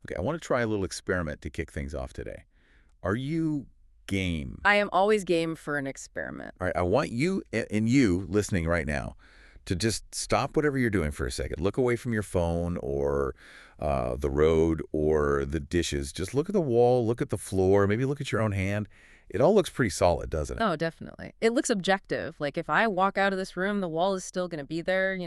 Okay, I want to try a little experiment to kick things off today. Are you game? I am always game for an experiment. All right, I want you and you listening right now to just stop whatever you're doing for a second. Look away from your phone or the road or the dishes. Just look at the wall, look at the floor, maybe look at your own hand. It all looks pretty solid, doesn't it? Oh, definitely. It looks objective. Like if I walk out of this room, the wall is still going to be there,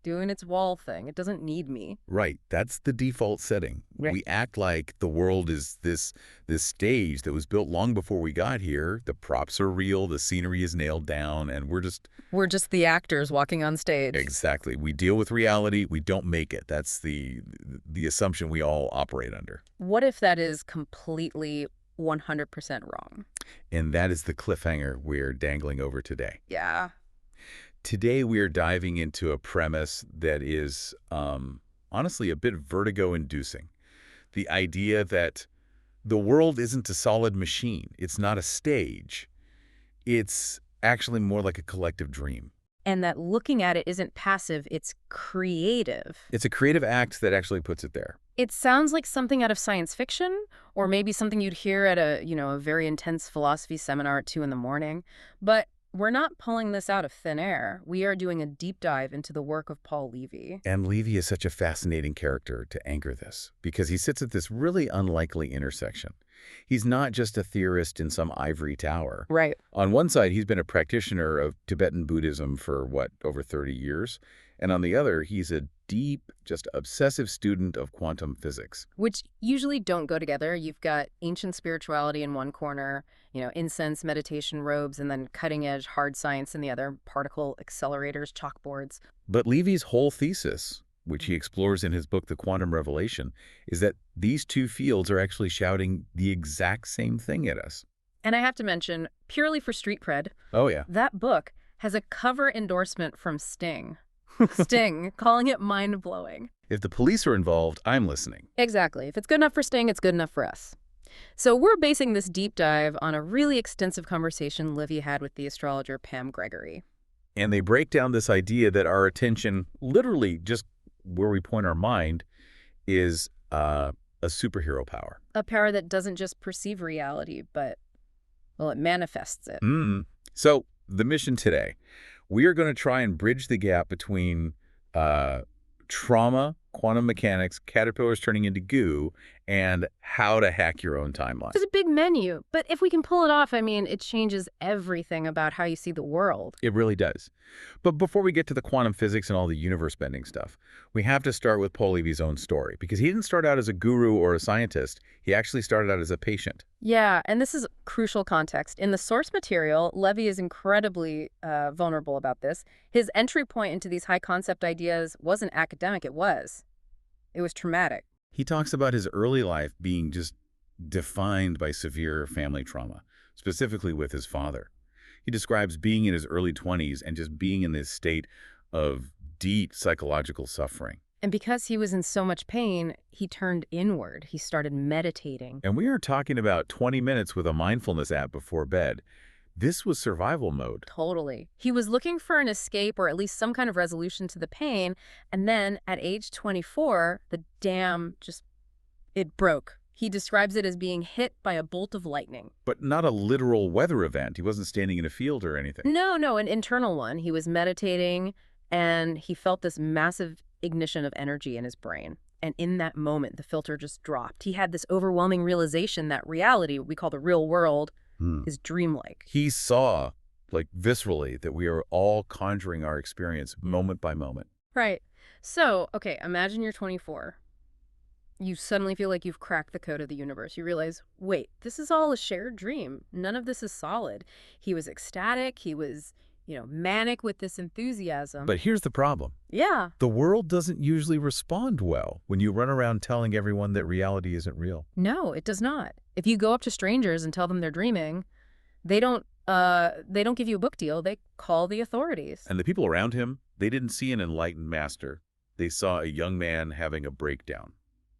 doing its wall thing. It doesn't need me. Right. That's the default setting. Right. We act like the world is this stage that was built long before we got here. The props are real, the scenery is nailed down, and we're just the actors walking on stage. exactly. We deal with reality, we don't make it. That's the assumption we all operate under. What if that is completely 100% wrong? And that is the cliffhanger we're dangling over today. Yeah. Today we are diving into a premise that is honestly a bit vertigo-inducing. The idea that the world isn't a solid machine. It's not a stage. It's actually more like a collective dream. And that looking at it isn't passive, it's creative. It's a creative act that actually puts it there. It sounds like something out of science fiction, or maybe something you'd hear at a very intense philosophy seminar at 2 in the morning. But we're not pulling this out of thin air. We are doing a deep dive into the work of Paul Levy. And Levy is such a fascinating character to anchor this, because he sits at this really unlikely intersection. He's not just a theorist in some ivory tower. Right. On one side, he's been a practitioner of Tibetan Buddhism for, over 30 years? And on the other, he's a deep, just obsessive student of quantum physics. Which usually don't go together. You've got ancient spirituality in one corner, incense, meditation robes, and then cutting-edge hard science in the other, particle accelerators, chalkboards. But Levy's whole thesis, which he explores in his book, The Quantum Revelation, is that these two fields are actually shouting the exact same thing at us. And I have to mention, purely for street cred, Oh, yeah. that book has a cover endorsement from Sting. Sting, calling it mind-blowing. If the police are involved, I'm listening. Exactly. If it's good enough for Sting, it's good enough for us. So we're basing this deep dive on a really extensive conversation Livy had with the astrologer Pam Gregory. And they break down this idea that our attention, literally just where we point our mind, is a superhero power. A power that doesn't just perceive reality, but, well, it manifests it. So the mission today, we are going to try and bridge the gap between trauma, quantum mechanics, caterpillars turning into goo, and how to hack your own timeline. It's a big menu, but if we can pull it off, it changes everything about how you see the world. It really does. But before we get to the quantum physics and all the universe-bending stuff, we have to start with Paul Levy's own story, because he didn't start out as a guru or a scientist. He actually started out as a patient. Yeah, and this is crucial context. In the source material, Levy is incredibly vulnerable about this. His entry point into these high-concept ideas wasn't academic, it was traumatic. He talks about his early life being just defined by severe family trauma, specifically with his father. He describes being in his early 20s and just being in this state of deep psychological suffering. And because he was in so much pain, he turned inward. He started meditating. And we aren't talking about 20 minutes with a mindfulness app before bed. This was survival mode. Totally. He was looking for an escape or at least some kind of resolution to the pain. And then at age 24, the dam it broke. He describes it as being hit by a bolt of lightning. But not a literal weather event. He wasn't standing in a field or anything. No, an internal one. He was meditating and he felt this massive ignition of energy in his brain. And in that moment, the filter just dropped. He had this overwhelming realization that reality, what we call the real world, is dreamlike. He saw, viscerally, that we are all conjuring our experience moment by moment. Right. So, okay, imagine you're 24. You suddenly feel like you've cracked the code of the universe. You realize, wait, this is all a shared dream. None of this is solid. He was ecstatic. He was, manic with this enthusiasm. But here's the problem. Yeah. The world doesn't usually respond well when you run around telling everyone that reality isn't real. No, it does not. If you go up to strangers and tell them they're dreaming, they don't give you a book deal. They call the authorities. And the people around him, they didn't see an enlightened master. They saw a young man having a breakdown.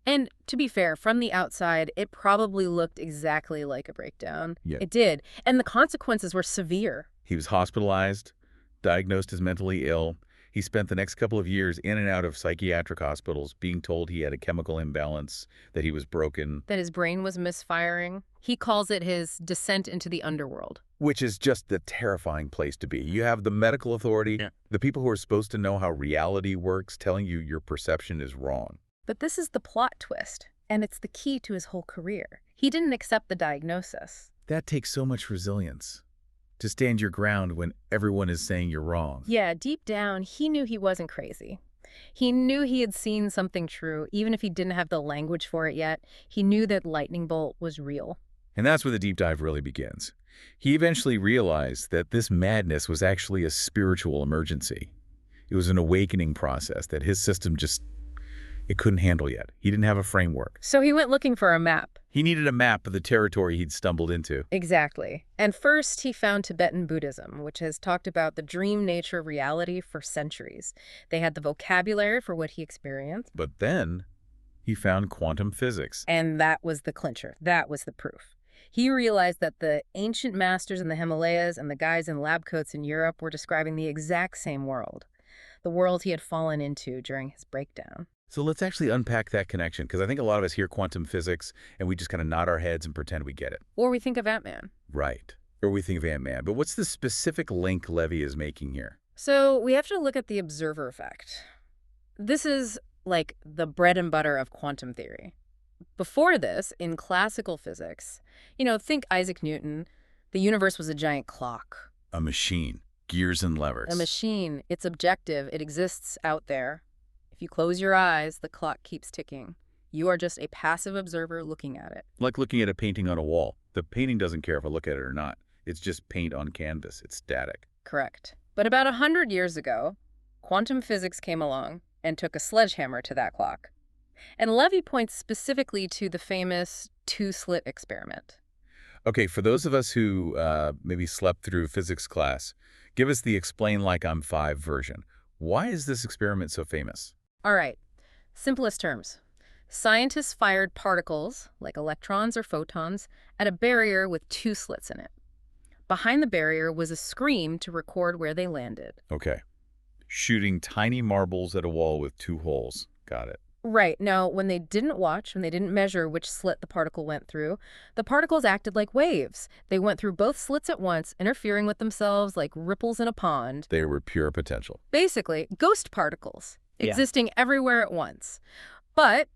And to be fair, from the outside, it probably looked exactly like a breakdown. Yeah. It did. And the consequences were severe. He was hospitalized, diagnosed as mentally ill. He spent the next couple of years in and out of psychiatric hospitals being told he had a chemical imbalance, that he was broken, That his brain was misfiring. He calls it his descent into the underworld. which is just the terrifying place to be. You have the medical authority, Yeah. the people who are supposed to know how reality works, telling you your perception is wrong. But this is the plot twist, and it's the key to his whole career. He didn't accept the diagnosis. That takes so much resilience, to stand your ground when everyone is saying you're wrong. Yeah, deep down, he knew he wasn't crazy. He knew he had seen something true, even if he didn't have the language for it yet. He knew that lightning bolt was real. And that's where the deep dive really begins. He eventually realized that this madness was actually a spiritual emergency. It was an awakening process that his system it couldn't handle yet. He didn't have a framework. So he went looking for a map. He needed a map of the territory he'd stumbled into. Exactly. And first, he found Tibetan Buddhism, which has talked about the dream nature of reality for centuries. They had the vocabulary for what he experienced. But then he found quantum physics. And that was the clincher. That was the proof. He realized that the ancient masters in the Himalayas and the guys in lab coats in Europe were describing the exact same world, the world he had fallen into during his breakdown. So let's actually unpack that connection, because I think a lot of us hear quantum physics and we just kind of nod our heads and pretend we get it. Or we think of Ant-Man. Right. Or we think of Ant-Man. But what's the specific link Levy is making here? So we have to look at the observer effect. This is like the bread and butter of quantum theory. Before this, in classical physics, think Isaac Newton, the universe was a giant clock. A machine. Gears and levers. A machine. It's objective. It exists out there. If you close your eyes, the clock keeps ticking. You are just a passive observer looking at it. Like looking at a painting on a wall. The painting doesn't care if I look at it or not. It's just paint on canvas. It's static. Correct. But about 100 years ago, quantum physics came along and took a sledgehammer to that clock. And Levy points specifically to the famous Two-Slit experiment. Okay, for those of us who maybe slept through physics class, give us the explain like I'm 5 version. Why is this experiment so famous? All right, simplest terms. Scientists fired particles, like electrons or photons, at a barrier with 2 slits in it. Behind the barrier was a screen to record where they landed. Okay. Shooting tiny marbles at a wall with 2 holes. Got it. Right. Now, when they didn't measure which slit the particle went through, the particles acted like waves. They went through both slits at once, interfering with themselves like ripples in a pond. They were pure potential. Basically, ghost particles, existing everywhere at once. But,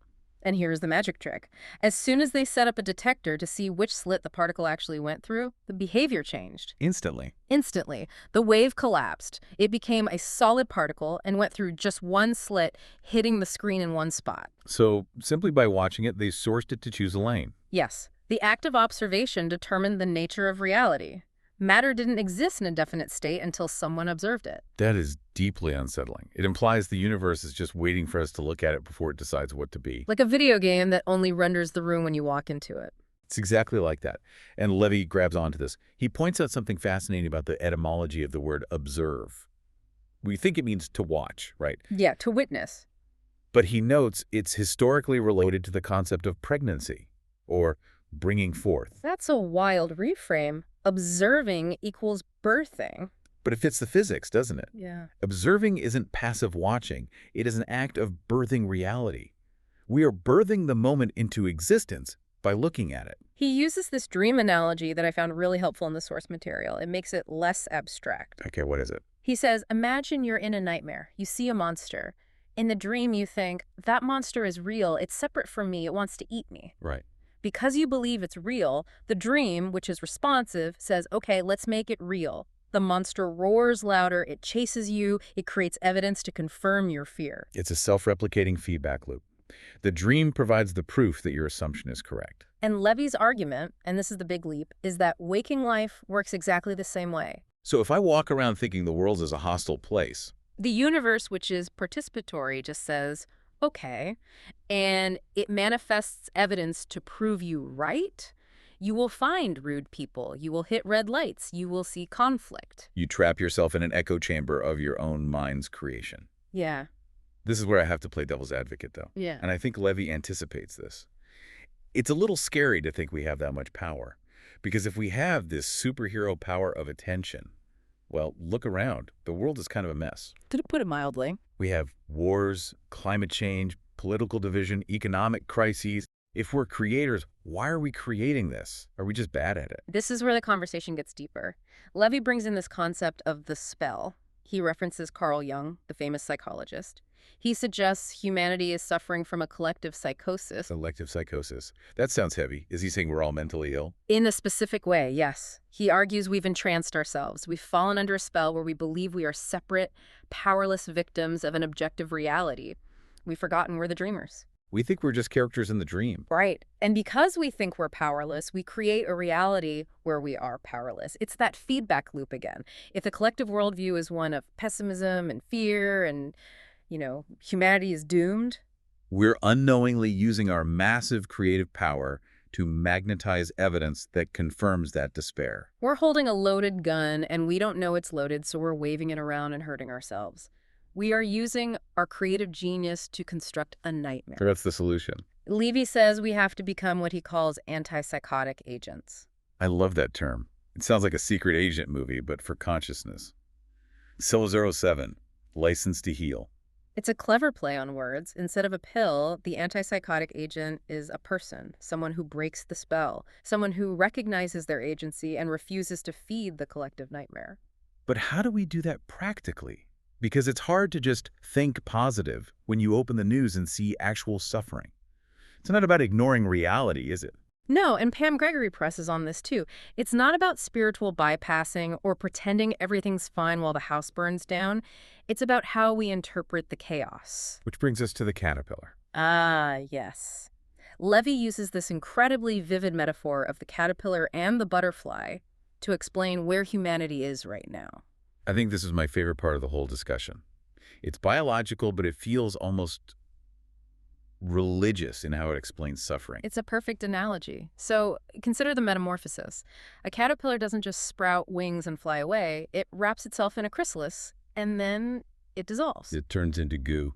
and here's the magic trick, as soon as they set up a detector to see which slit the particle actually went through, the behavior changed. Instantly. Instantly, the wave collapsed. It became a solid particle and went through just one slit, hitting the screen in one spot. So simply by watching it, they sourced it to choose a lane. Yes, the act of observation determined the nature of reality. Matter didn't exist in a definite state until someone observed it. That is deeply unsettling. It implies the universe is just waiting for us to look at it before it decides what to be. Like a video game that only renders the room when you walk into it. It's exactly like that. And Levy grabs onto this. He points out something fascinating about the etymology of the word observe. We think it means to watch, right? Yeah, to witness. But he notes it's historically related to the concept of pregnancy, or bringing forth. That's a wild reframe. Observing equals birthing. But it fits the physics, doesn't it? Yeah. Observing isn't passive watching. It is an act of birthing reality. We are birthing the moment into existence by looking at it. He uses this dream analogy that I found really helpful in the source material. It makes it less abstract. Okay, what is it? He says, imagine you're in a nightmare. You see a monster. In the dream, you think, that monster is real. It's separate from me. It wants to eat me. Right. Because you believe it's real, the dream, which is responsive, says, okay, let's make it real. The monster roars louder, it chases you, it creates evidence to confirm your fear. It's a self-replicating feedback loop. The dream provides the proof that your assumption is correct. And Levy's argument, and this is the big leap, is that waking life works exactly the same way. So if I walk around thinking the world is a hostile place, The universe, which is participatory, just says, okay, and it manifests evidence to prove you right. You will find rude people. You will hit red lights. You will see conflict. you trap yourself in an echo chamber of your own mind's creation. Yeah. This is where I have to play devil's advocate, though. Yeah. And I think Levy anticipates this. It's a little scary to think we have that much power. Because if we have this superhero power of attention, Well, look around. The world is kind of a mess. To put it mildly. We have wars, climate change, political division, economic crises. If we're creators, why are we creating this? Are we just bad at it? This is where the conversation gets deeper. Levy brings in this concept of the spell. He references Carl Jung, the famous psychologist. He suggests humanity is suffering from a collective psychosis. Selective psychosis. That sounds heavy. Is he saying we're all mentally ill? In a specific way, yes. He argues we've entranced ourselves. We've fallen under a spell where we believe we are separate, powerless victims of an objective reality. We've forgotten we're the dreamers. We think we're just characters in the dream. Right. And because we think we're powerless, we create a reality where we are powerless. It's that feedback loop again. If the collective worldview is one of pessimism and fear and, humanity is doomed. We're unknowingly using our massive creative power to magnetize evidence that confirms that despair. We're holding a loaded gun and we don't know it's loaded, so we're waving it around and hurting ourselves. We are using our creative genius to construct a nightmare. That's the solution. Levy says we have to become what he calls antipsychotic agents. I love that term. It sounds like a secret agent movie, but for consciousness. Cell 07, License to Heal. It's a clever play on words. Instead of a pill, the antipsychotic agent is a person, someone who breaks the spell, someone who recognizes their agency and refuses to feed the collective nightmare. But how do we do that practically? Because it's hard to just think positive when you open the news and see actual suffering. It's not about ignoring reality, is it? No, and Pam Gregory presses on this too. It's not about spiritual bypassing or pretending everything's fine while the house burns down. It's about how we interpret the chaos. Which brings us to the caterpillar. Ah, yes. Levy uses this incredibly vivid metaphor of the caterpillar and the butterfly to explain where humanity is right now. I think this is my favorite part of the whole discussion. It's biological, but it feels almost religious in how it explains suffering. It's a perfect analogy. So consider the metamorphosis. A caterpillar doesn't just sprout wings and fly away. It wraps itself in a chrysalis, and then it dissolves. It turns into goo.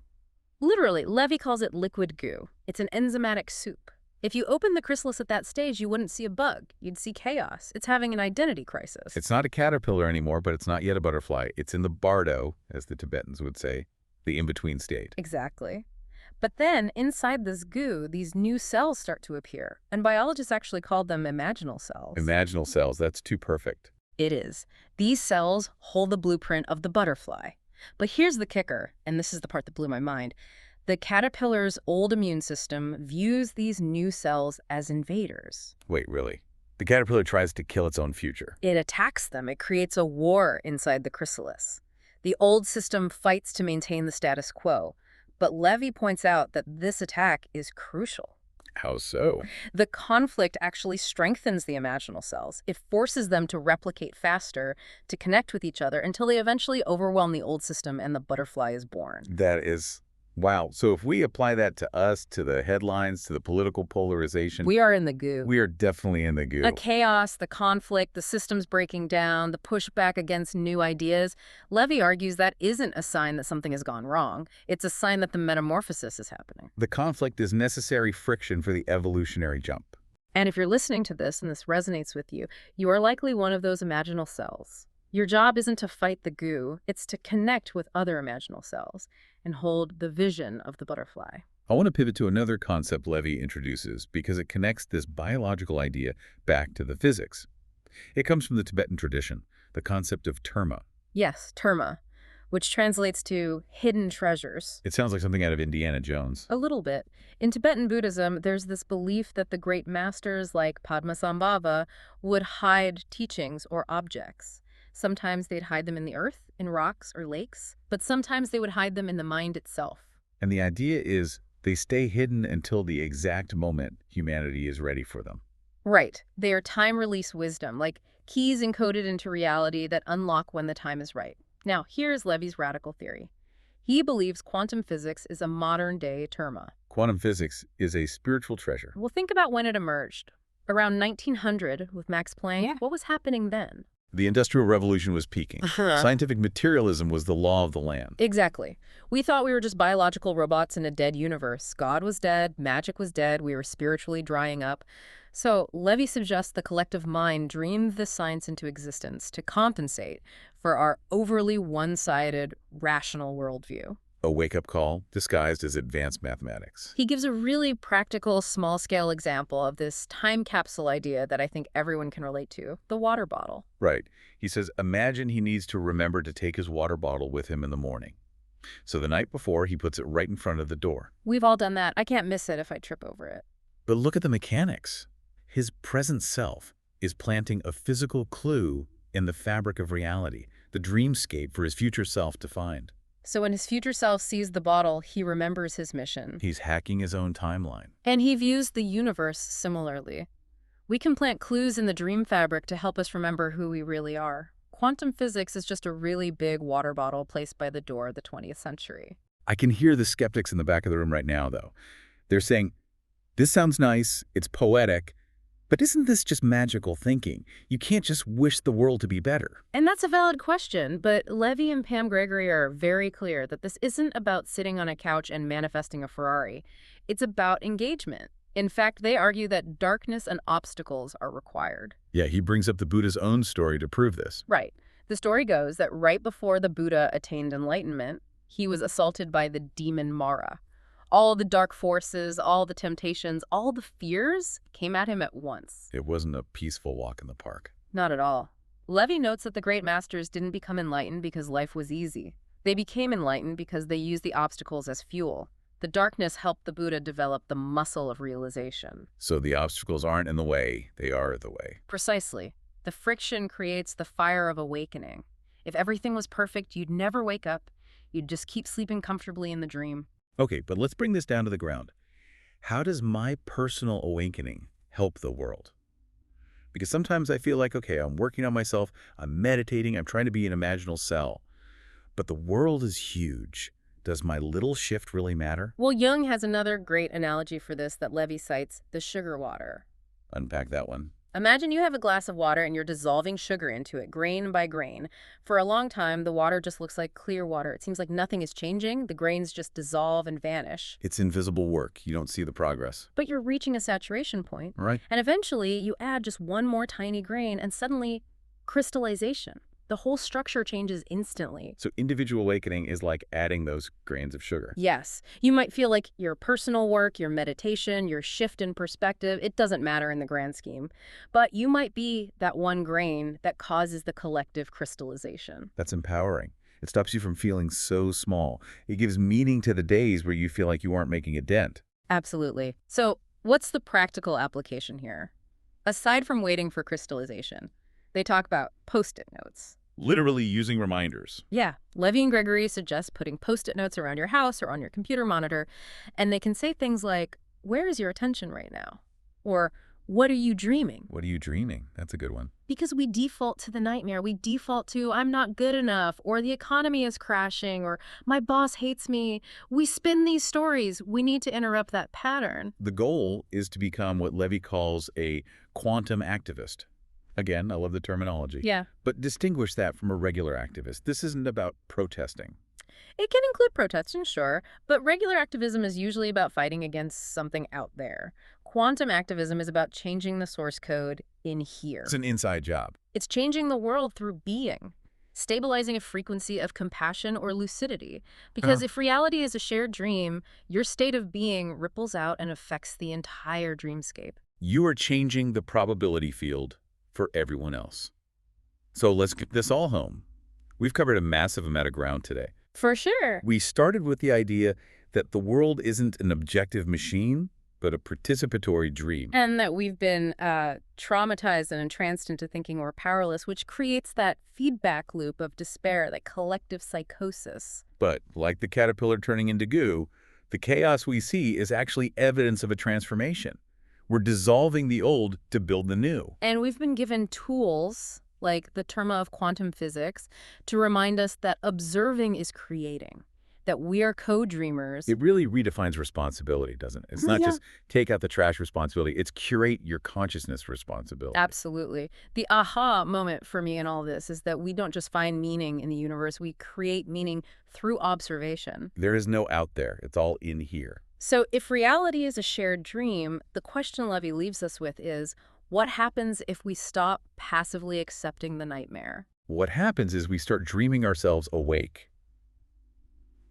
Literally, Levy calls it liquid goo. It's an enzymatic soup. If you open the chrysalis at that stage, you wouldn't see a bug. You'd see chaos. It's having an identity crisis. It's not a caterpillar anymore, but it's not yet a butterfly. It's in the bardo, as the Tibetans would say, the in-between state. Exactly. But then, inside this goo, these new cells start to appear. And biologists actually called them imaginal cells. Imaginal cells, that's too perfect. It is. These cells hold the blueprint of the butterfly. But here's the kicker, and this is the part that blew my mind. The caterpillar's old immune system views these new cells as invaders. Wait, really? The caterpillar tries to kill its own future. It attacks them. It creates a war inside the chrysalis. The old system fights to maintain the status quo. But Levy points out that this attack is crucial. How so? The conflict actually strengthens the imaginal cells. It forces them to replicate faster, to connect with each other, until they eventually overwhelm the old system and the butterfly is born. That is... wow. So if we apply that to us, to the headlines, to the political polarization... we are in the goo. we are definitely in the goo. The chaos, the conflict, the systems breaking down, the pushback against new ideas. Levy argues that isn't a sign that something has gone wrong. It's a sign that the metamorphosis is happening. The conflict is necessary friction for the evolutionary jump. And if you're listening to this and this resonates with you, you are likely one of those imaginal cells. Your job isn't to fight the goo, it's to connect with other imaginal cells and hold the vision of the butterfly. I want to pivot to another concept Levy introduces because it connects this biological idea back to the physics. It comes from the Tibetan tradition, the concept of terma. Yes, terma, which translates to hidden treasures. It sounds like something out of Indiana Jones. A little bit. In Tibetan Buddhism, there's this belief that the great masters like Padmasambhava would hide teachings or objects. Sometimes they'd hide them in the earth, in rocks or lakes, but sometimes they would hide them in the mind itself. And the idea is they stay hidden until the exact moment humanity is ready for them. Right. They are time-release wisdom, like keys encoded into reality that unlock when the time is right. Now, here's Levy's radical theory. He believes quantum physics is a modern-day terma. Quantum physics is a spiritual treasure. Well, think about when it emerged. Around 1900 with Max Planck, Yeah. What was happening then? The Industrial Revolution was peaking. Scientific materialism was the law of the land. Exactly. We thought we were just biological robots in a dead universe. God was dead, magic was dead, we were spiritually drying up. So Levy suggests the collective mind dreamed this science into existence to compensate for our overly one-sided, rational worldview. A wake-up call disguised as advanced mathematics. He gives a really practical, small-scale example of this time capsule idea that I think everyone can relate to, the water bottle. Right. He says, imagine he needs to remember to take his water bottle with him in the morning. So the night before, he puts it right in front of the door. We've all done that. I can't miss it if I trip over it. But look at the mechanics. His present self is planting a physical clue in the fabric of reality, the dreamscape for his future self to find. So when his future self sees the bottle, he remembers his mission. He's hacking his own timeline. And he views the universe similarly. We can plant clues in the dream fabric to help us remember who we really are. Quantum physics is just a really big water bottle placed by the door of the 20th century. I can hear the skeptics in the back of the room right now, though. They're saying, this sounds nice, it's poetic, but isn't this just magical thinking? You can't just wish the world to be better. And that's a valid question, but Levy and Pam Gregory are very clear that this isn't about sitting on a couch and manifesting a Ferrari. It's about engagement. In fact, they argue that darkness and obstacles are required. Yeah, he brings up the Buddha's own story to prove this. Right. The story goes that right before the Buddha attained enlightenment, he was assaulted by the demon Mara. All the dark forces, all the temptations, all the fears came at him at once. It wasn't a peaceful walk in the park. Not at all. Levy notes that the great masters didn't become enlightened because life was easy. They became enlightened because they used the obstacles as fuel. The darkness helped the Buddha develop the muscle of realization. So the obstacles aren't in the way, they are the way. Precisely. The friction creates the fire of awakening. If everything was perfect, you'd never wake up. You'd just keep sleeping comfortably in the dream. Okay, but let's bring this down to the ground. How does my personal awakening help the world? Because sometimes I feel like, okay, I'm working on myself, I'm meditating, I'm trying to be an imaginal cell. But the world is huge. Does my little shift really matter? Well, Jung has another great analogy for this that Levy cites, the sugar water. Unpack that one. Imagine you have a glass of water and you're dissolving sugar into it, grain by grain. For a long time, the water just looks like clear water. It seems like nothing is changing. The grains just dissolve and vanish. It's invisible work. You don't see the progress. But you're reaching a saturation point. Right. And eventually, you add just one more tiny grain and suddenly, crystallization. The whole structure changes instantly. So individual awakening is like adding those grains of sugar. Yes. You might feel like your personal work, your meditation, your shift in perspective, it doesn't matter in the grand scheme. But you might be that one grain that causes the collective crystallization. That's empowering. It stops you from feeling so small. It gives meaning to the days where you feel like you aren't making a dent. Absolutely. So what's the practical application here? Aside from waiting for crystallization, they talk about Post-it notes. Literally using reminders. Yeah. Levy and Gregory suggest putting Post-it notes around your house or on your computer monitor, and they can say things like, where is your attention right now? Or, what are you dreaming? What are you dreaming? That's a good one. Because we default to the nightmare. We default to, I'm not good enough, or the economy is crashing, or my boss hates me. We spin these stories. We need to interrupt that pattern. The goal is to become what Levy calls a quantum activist. Again, I love the terminology. Yeah. But distinguish that from a regular activist. This isn't about protesting. It can include protesting, sure, but regular activism is usually about fighting against something out there. Quantum activism is about changing the source code in here. It's an inside job. It's changing the world through being, stabilizing a frequency of compassion or lucidity. Because if reality is a shared dream, your state of being ripples out and affects the entire dreamscape. You are changing the probability field for everyone else. So let's get this all home. We've covered a massive amount of ground today. For sure. We started with the idea that the world isn't an objective machine, but a participatory dream. And that we've been traumatized and entranced into thinking we're powerless, which creates that feedback loop of despair, that collective psychosis. But like the caterpillar turning into goo, the chaos we see is actually evidence of a transformation. We're dissolving the old to build the new. And we've been given tools, like the terma of quantum physics, to remind us that observing is creating, that we are co-dreamers. It really redefines responsibility, doesn't it? It's not just take out the trash responsibility. It's curate your consciousness responsibility. Absolutely. The aha moment for me in all this is that we don't just find meaning in the universe. We create meaning through observation. There is no out there. It's all in here. So if reality is a shared dream, the question Levy leaves us with is, what happens if we stop passively accepting the nightmare? What happens is we start dreaming ourselves awake.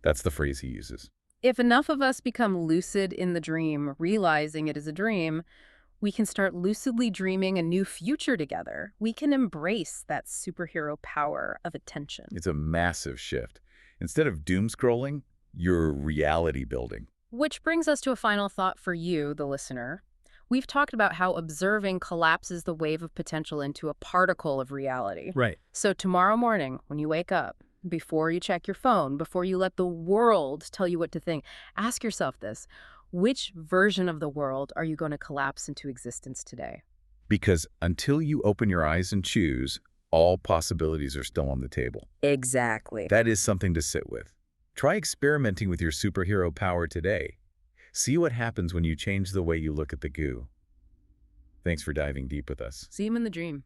That's the phrase he uses. If enough of us become lucid in the dream, realizing it is a dream, we can start lucidly dreaming a new future together. We can embrace that superhero power of attention. It's a massive shift. Instead of doom scrolling, you're reality building. Which brings us to a final thought for you, the listener. We've talked about how observing collapses the wave of potential into a particle of reality. Right. So tomorrow morning, when you wake up, before you check your phone, before you let the world tell you what to think, ask yourself this: which version of the world are you going to collapse into existence today? Because until you open your eyes and choose, all possibilities are still on the table. Exactly. That is something to sit with. Try experimenting with your superhero power today. See what happens when you change the way you look at the goo. Thanks for diving deep with us. See him in the dream.